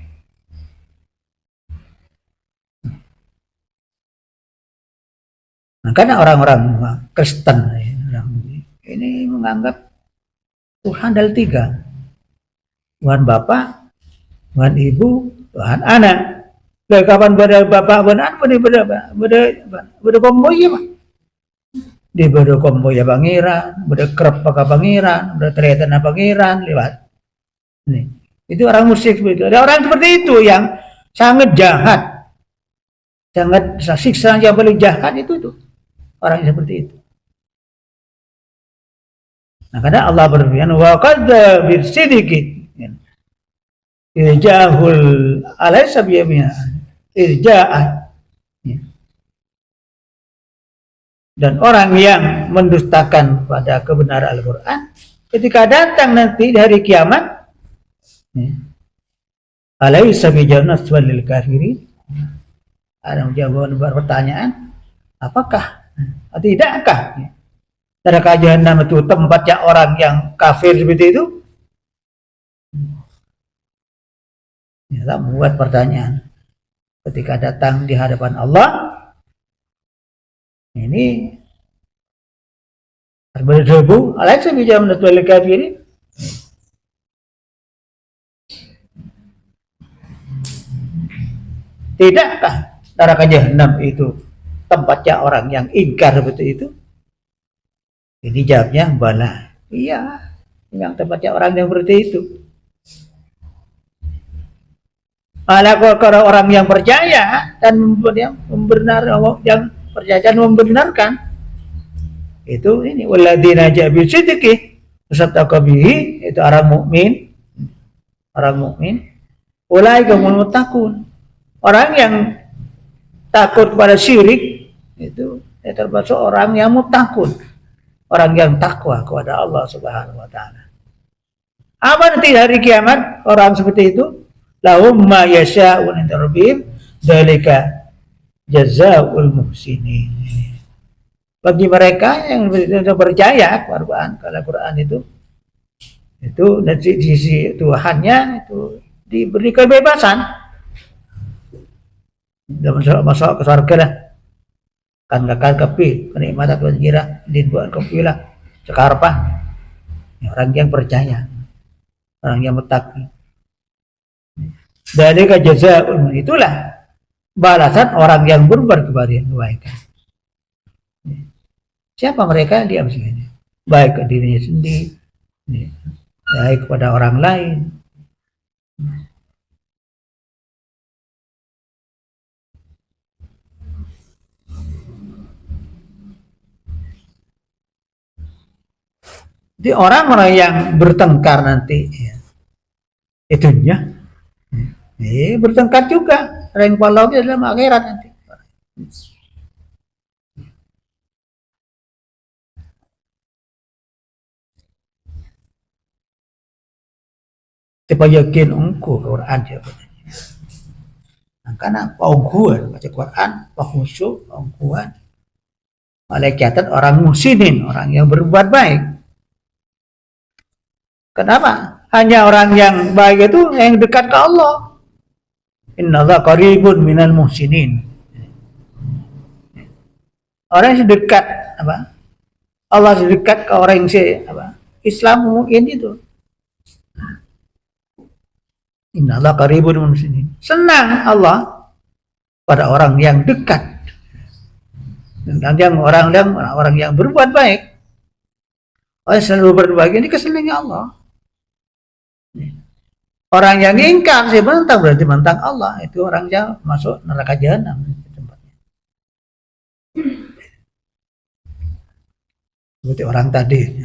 Nah, karena orang-orang Kristen ini menganggap Tuhan ada tiga, Tuhan Bapa, Tuhan Ibu, Tuhan Anak. Dari kapan pada Bapak benar, pada komboy ya pak. Di pada komboy ya pangeran, pada kerap pakai pangeran, pada teriatan pangeran lewat. Nih, itu orang musyrik begitu. Ada orang seperti itu yang sangat jahat, sangat siksa yang paling jahat itu orang yang seperti itu. Nah, karena Allah berfirman, wa qadza bisidiki irjahul alaysa biyamina irja'ah. Dan orang yang mendustakan pada kebenaran Al-Quran ketika datang nanti di hari kiamat, alaysa bijannat walil kafirin, ada menjawab pertanyaan, apakah tidakkah neraka jahanam itu tempatnya orang yang kafir seperti itu? Ya, membuat pertanyaan ketika datang di hadapan Allah. Ini berdebu, alaysa bijannat walil kafirin. Tidakkah neraka jahanam itu tempatnya orang yang ingkar seperti itu? Ini jawabnya bala. Iya, yang tempatnya orang yang seperti itu. Kalau orang yang percaya dan yang percaya dan membenarkan itu ini walladzina ja'u sidqi wasaddaqa bihi, itu orang mukmin. Ulaika humul muttaqun. Orang yang takut pada syirik itu termasuk orang yang muttaqun. Orang yang takwa kepada Allah Subhanahu wa taala. Apa nanti hari kiamat orang seperti itu? Lahum ma yasha'un 'inda rabbihim dzalika jazaa'ul muhsinin. Bagi mereka yang percaya kepada Al-Quran itu dari sisi Tuhannya itu diberi kebebasan. Masuk ke surga lah. Kan kepi kenikmatan kira dibuat kepilah sekarpah orang yang percaya, orang yang muttaqi. Dari jazaa'un, itulah balasan orang yang berbuat kebaikan. Siapa mereka? Dia sini, baik ke dirinya sendiri, baik kepada orang lain. Jadi orang-orang yang bertengkar nanti itunya bertengkar juga rank palaunya dalam akhirat nanti. Supaya yakin engkau Quran jawabannya. Karena pengkuan baca Quran, khusyuk, pengkuan. Malaikatan orang muhsinin, orang yang berbuat baik. Kenapa? Hanya orang yang baik itu yang dekat ke Allah. Innallaha qaribun minal muhsinin. Orang yang dekat apa? Allah dekat ke orang yang Islam mungkin itu. Innallaha qaribun minal muhsinin. Senang Allah pada orang yang dekat. Dan yang orang yang berbuat baik. Orang selalu berbuat baik ini kesenangan Allah. Orang yang ingkar sih mentang berarti mentang Allah, itu orangnya masuk neraka jahanam tempatnya. Seperti orang tadi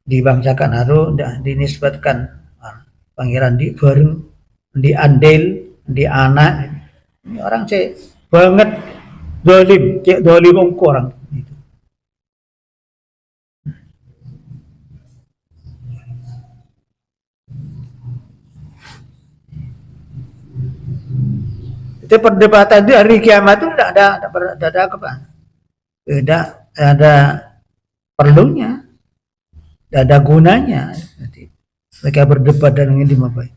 dibangsakan harus dinisbatkan pangeran di bareng, di andil, di anak. Ini orang sih banget dolim, cek dolim orang itu. Itu perdebatan di hari kiamat itu tidak ada apa? Tidak ada perlunya, tidak ada gunanya. Nanti mereka berdebat dan ingin dimabai.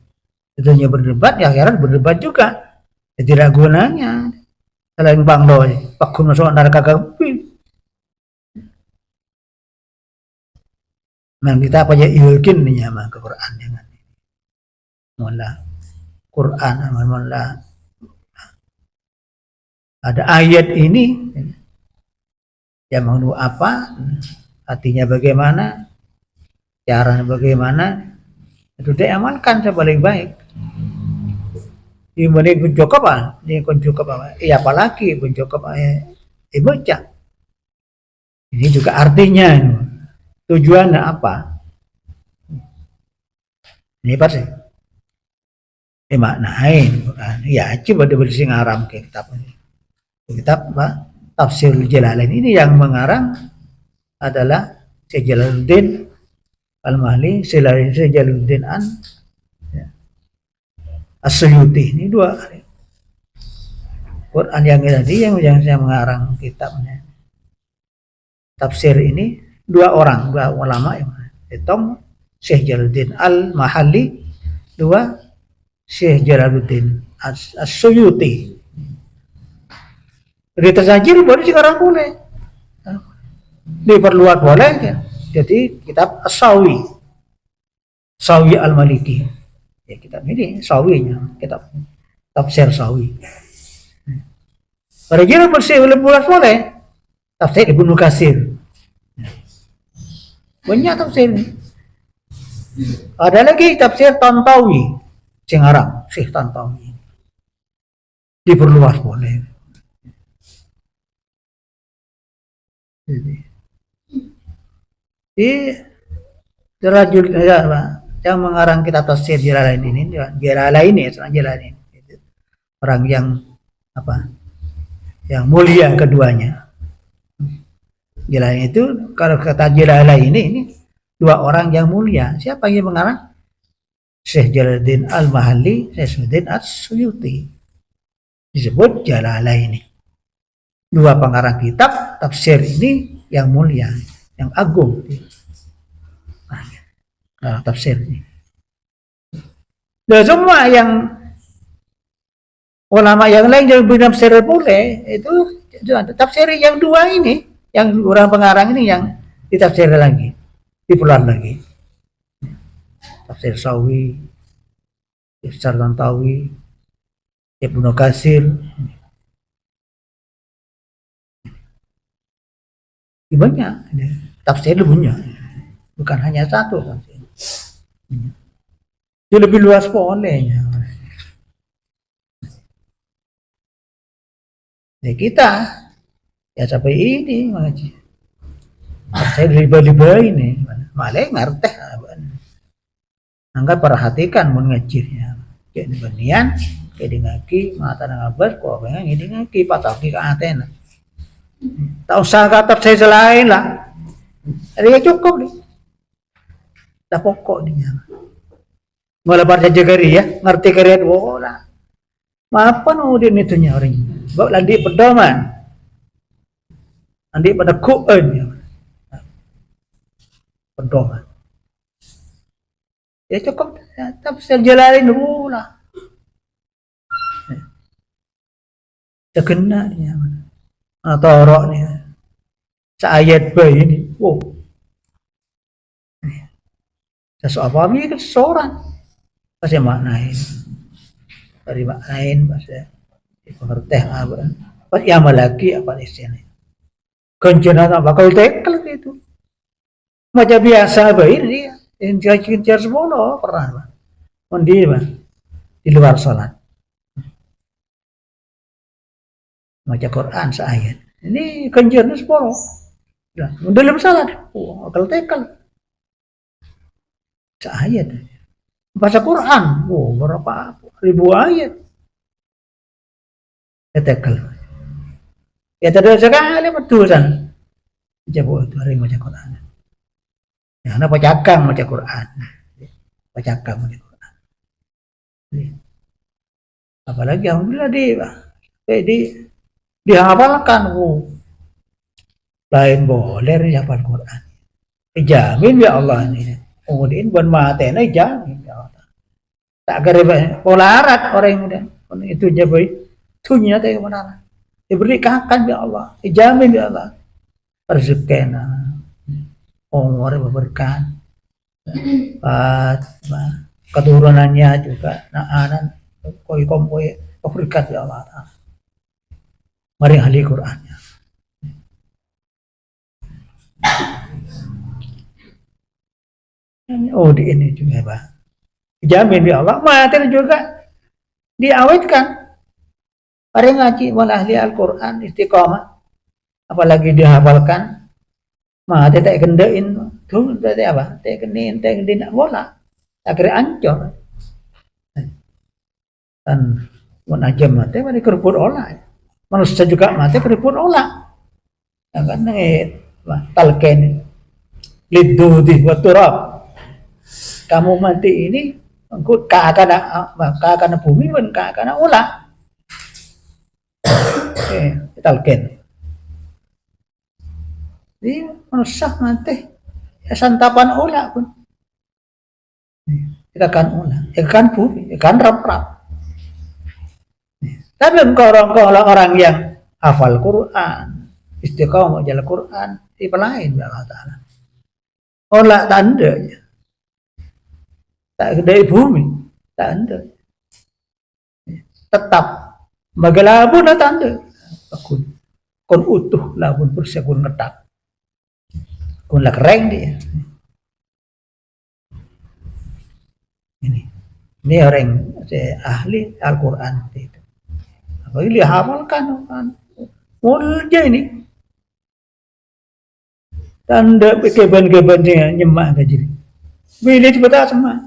Itu hanya berdebat, ya akhirat berdebat juga. Ya, tidak gunanya. Selain banglo, Pak Gun masuk neraka kambing. Nah kita apa ya yakin nih sama ke Quran jangan. Mula Quran mula ada ayat ini yang mengandung apa, artinya bagaimana, caranya bagaimana, itu diamalkan sebaik-baik. Ini pencokap apa? Ini pencokap apa? Iya apalagi pencokap baca. Ini juga artinya, tujuannya apa? Ini pasti. Maknain, ya coba bersih ngaram ke kitab ini. Kitab apa? Tafsirul Jalalain ini yang mengarang adalah Syekh Jalaluddin Al-Mahli, Syekh Jalaluddin As-Suyuti. Ini dua Quran yang tadi yang saya mengarang kitabnya. Tafsir ini dua ulama yang hitung Syekh Jalaluddin Al-Mahalli, dua Syekh Jalaluddin As-Suyuti. Jadi tersajil boleh sekarang boleh, diperluas boleh ya. Jadi kitab As-Sawi, Sawi Al-Maliki ya, kitab ini Sawinya, kitab tafsir Sawi. Rajin bersih luas boleh, tafsir Ibnu Katsir banyak tafsir. Ada lagi tafsir Tantawi sing aran Syekh Tantawi, diperluas boleh. Jadi Dirajul yang mengarang kitab tafsir Jalalain ini, orang yang apa? Yang mulia keduanya. Jalalain itu kalau kata Jalalain ini dua orang yang mulia. Siapa yang mengarang? Syekh Jalaluddin Al-Mahalli, Syekh Jalaluddin As-Suyuti. Disebut Jalalain. Dua pengarang kitab tafsir ini yang mulia, yang agung. Nah, tafsir ini. Dan semua yang ulama yang lain yang tafsir boleh itu tafsir yang dua ini, yang orang pengarang ini yang ditafsir lagi, dipelan lagi. Tafsir Sawi, Tafsir Tantawi, Ibnu Katsir. Banyak tafsir punya, bukan hanya satu tafsir. Dia lebih luas bolehnya. Ya kita ya sampai ini mengaji. Saya riba-riba ini malah ngerteh. Angkat perhatikan mun ngajirnya. Kayak benian, kayak di ngaki, mata ngabas, kok pengen ngidi ngaki, pataki ke atena. Tak usah kata saya selain lah. Dia cukup nih. Dah pokok dia. Malah baca jagari ya, ngerti kariat bola. Apa nuudin itunya orang ini? Bawa landi pedoman. Landi pada ku'en. Pedoman. Ya cukup, tapi saya jalanin bola. Terkena dia. Torok nih, seayat bayi ini, wow, sesuatu ini kan seorang, pasti maknain, dari maknain, pasti pengerti apa, pasti amal lagi apa isinya, kencenaan bakal tekel gitu, macam biasa bayi ini, yang kejar semua pernah, mandi di luar sholat. Baca Quran seayat. Ini kenjarnya sepuluh. Nah, dalam salat. Akal tekel. Seayat. Baca Quran. Berapa ribu ayat. Tekel. Ya tidak sekali betulan. Coba itu hari baca Quran. Ya, anak bacakan baca Quran. Bacakan baca Quran. Apalagi alhamdulillah dihafalkan. Lain boleh hafal Quran. Dijamin ya Allah ini. Kemudian buat matena jamin ya Allah. Tak kira polarat orang muda. Itu jabai. Tunya teh mana? Diberikan ya Allah. Dijamin ya Allah. Rezekinya. Umur berberkah. Keturunannya juga anak koi berkat ya Allah. Mari ahli Qurannya. Oh di ini juga Pak. Jamin ya Allah, materi juga diawetkan. Orang ngaji wal ahli Al-Quran istiqomah, apalagi dihafalkan, materi tak kendain, tuh tadi apa? Tak kendain nak bola, akhirnya ancur. Dan menajam materi pada keruput olah. Manusia juga materi keruput olah. Ya kan talqin lidudi wa turab. Kamu mati ini kakana bumi pun kakana ulah. Talqin. Jadi manusia mati ya santapan ulah pun. Kita kan ulah, kan bumi, kan rap-rap. Tapi orang yang hafal Quran, istiqomah jalan Quran, tipe lain ya Allah Ta'ala. Olah tandanya. Tak dari bumi, tak ada. Tetap bagi labun tak ada. Kon utuh labun persia kon ngetak. Kon lah keren dia. Ini orang ahli Al-Quran itu. Apalagi dia hafalkan kan. Mulja ini. Tanda keban-kebannya nyemak gaji. Bila tiba-tiba semua.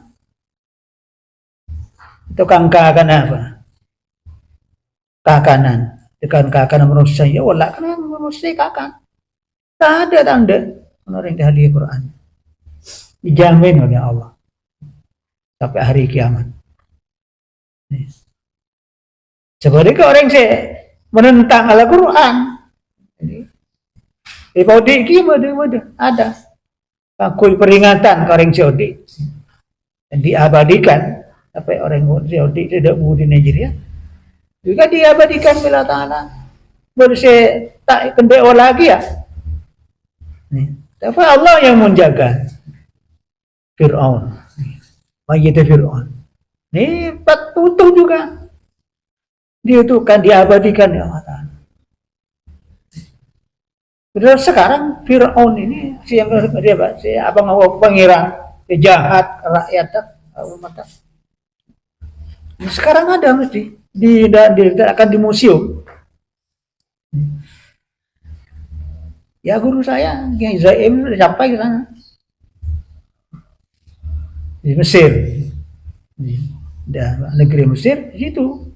Itu kangkakan apa? Kakanan. Dengan kakanan manusia. Ya Allah, kan manusia kakan. Tak ada tanda. Orang yang ahli Quran. Dijamin oleh Allah. Sampai hari kiamat. Seperti orang yang menentang Al-Quran. Di Saudi ada. Pakul peringatan ke orang Saudi. Diabadikan. Sampai orang Saudi tidak mau di Nigeria juga diabadikan bila ta'ala bersih tak kendeo lagi ya. Tapi Allah yang menjaga Fir'aun mayit Fir'aun ini patutuh juga dia itu kan diabadikan ya Allah Ta'ala. Benar sekarang Fir'aun ini si abang pengira jahat rakyat mata. Sekarang ada mesti akan di museum. Ya guru saya Kiai Zaim sampai ke sana di Mesir, di negeri Mesir di situ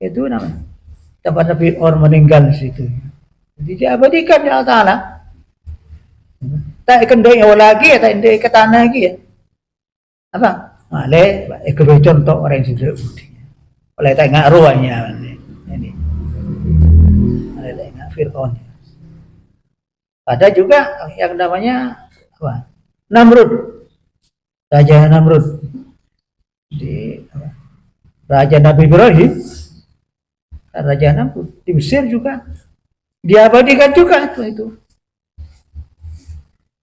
itu namanya tempat Nabi orang meninggal di situ. Jadi diabadikan ya Allah Taala. Tak ikan doi lagi ya, tak doi ke tanah lagi ya. Apa? Male, contoh orang yang sudah oleh tengah ruangnya ini oleh tengah Fir'aun. Ada juga yang namanya apa? Namrud, Raja Namrud di Raja Nabi Ibrahim, Raja Namrud di Mesir juga diabadikan juga itu.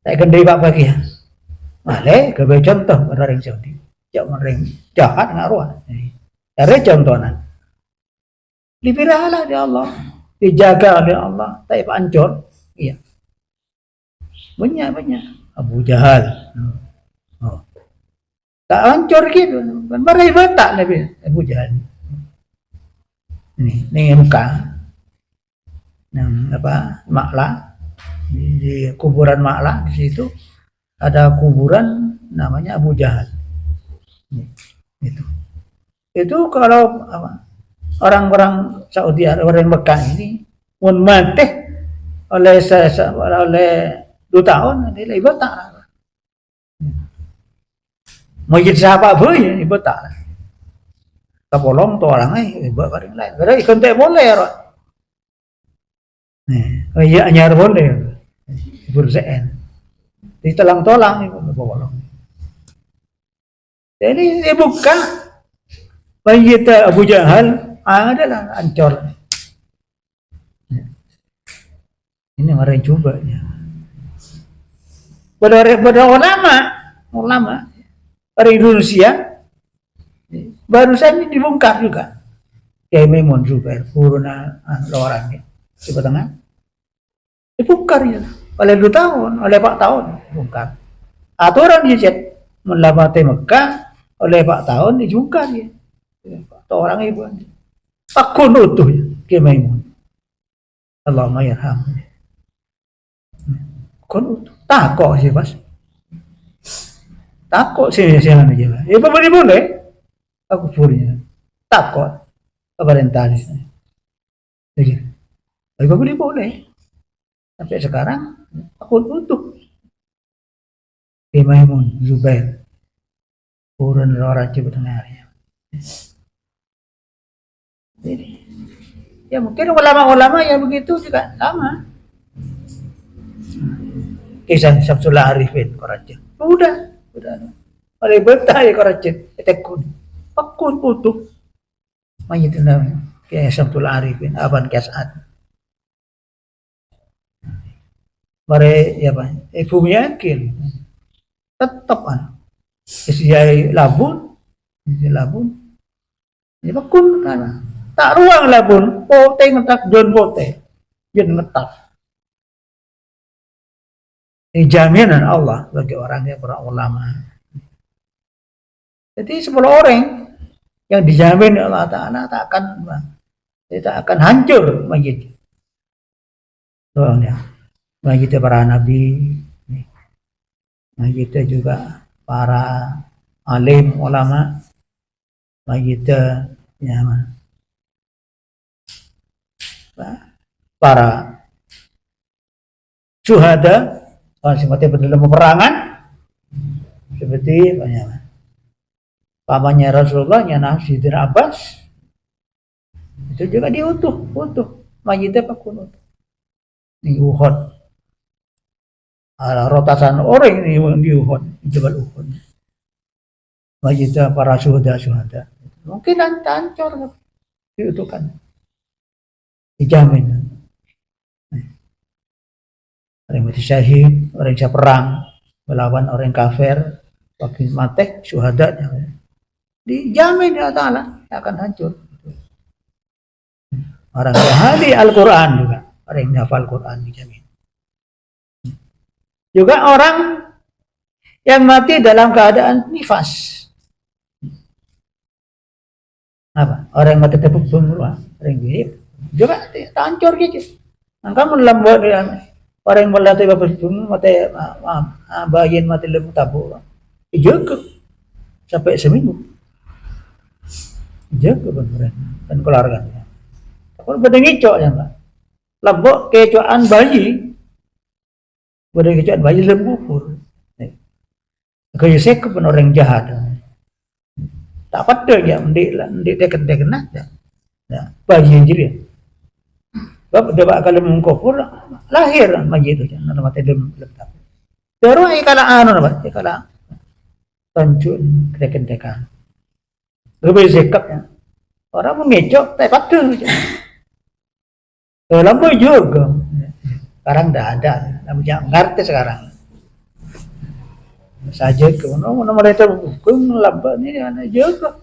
Saya gendai pak bagi ya, male kebaik contoh orang Saudi, jangan orang jahat ngaruh. Ada contohnya. Dipilihlah oleh Allah, dijaga oleh Allah, tak hancur. Iya. Banyak. Abu Jahal. Oh. Tak hancur gitu. Kan mereka tak Nabi Abu Jahal. Ini muka. Yang apa? Makla. Di kuburan Makla di situ ada kuburan namanya Abu Jahal. Itu kalau orang-orang Saudi orang Mekah ini mun mati oleh 2 tahun nanti ibadah tak mau jadi siapa pun ibadah tak Kapolong tu orang buat barang lain. Karena ikan tak boleh orang. Iya anyar boleh. Burzaen. Di tolang-tolang ibu kapolong. Jadi dia buka Mayyit Abu Jahal adalah ancor. Ini orang coba ya. Pada ulama orang Indonesia baru saja dibongkar juga. Kiai Maimun Zubair, Puruna orangnya di tengah. Dibongkar ya. Oleh 2 tahun, oleh 4 tahun dibongkar. Aturan dicet melamati Mekah oleh 4 tahun dibongkar ya. Orang ibu akun utuh ya, Kiai Maimun. Allahumma yarham. Akun utuh. Takok sih pas. Takok sih aja lah. Ya boleh. Aku purnya. Takok. Pemerintah di sini. Jadi, apa boleh. Sampai sekarang akun utuh. Kiai Maimun Zubair. Purun orang Jawa Tengah. Jadi, ya mungkin ulama-ulama yang begitu juga sama. Kisah Syamsul Arifin Karachi. Udah. Oleh betah ya Karachi. Tekun. Akun utuh. Mayyitna Kisah Syamsul Arifin Aban Kiasat. Mare ya Pak. Bumi akil. Tetap Isiai labun. Ini akun kan. Tak ruang labun. Pote ngetak jon pote. Jon ngetak. Ini jaminan Allah bagi orang yang berulama. Jadi 10 orang yang dijamin Allah Ta'ala tak akan hancur mayyit. Soalnya mayyitnya para nabi, mayyitnya juga para alim ulama, mayyitnya ya, para syuhada seperti dalam peperangan seperti pamannya Rasulullah Nyana Sidin Abbas itu juga diutuh mayyitnya pakun di Uhud rotasan orang di Uhud di Jabal Uhud mayyitnya para syuhada mungkin hancur diutuhkan dijamin orang mati syahid, orang yang perang melawan orang kafir, wakil mati syuhada dijamin ya Ta'ala akan hancur. Orang yang ahli Al-Quran juga, orang yang hafal Al-Quran dijamin. Juga orang yang mati dalam keadaan nifas. Apa? Orang yang mati tepuk bumbuh, orang yang juga hancur gitu. Maka melambut orang yang melatih bapak mati bayin mati lembu tabu jaga sampai seminggu jaga benar dan keluarganya kalau pada ngicok ya Pak lembok kecoan bayi pada kecoan bayi lembu pur kaya sekep orang jahat tak pada ya mendik dia kena ya bayi jadi sebab dia kalau mengkufur lahir mayyit itu jangan mati dalam letak. Terus ikala apa? Ikala tanjun kedekan. Lebih sikapnya. Orang mengecok tak patuh. Dalam juga. Sekarang dah ada. Namun jangan ngerti sekarang. Saja ke mana mereka hukum lambat ni ada juga.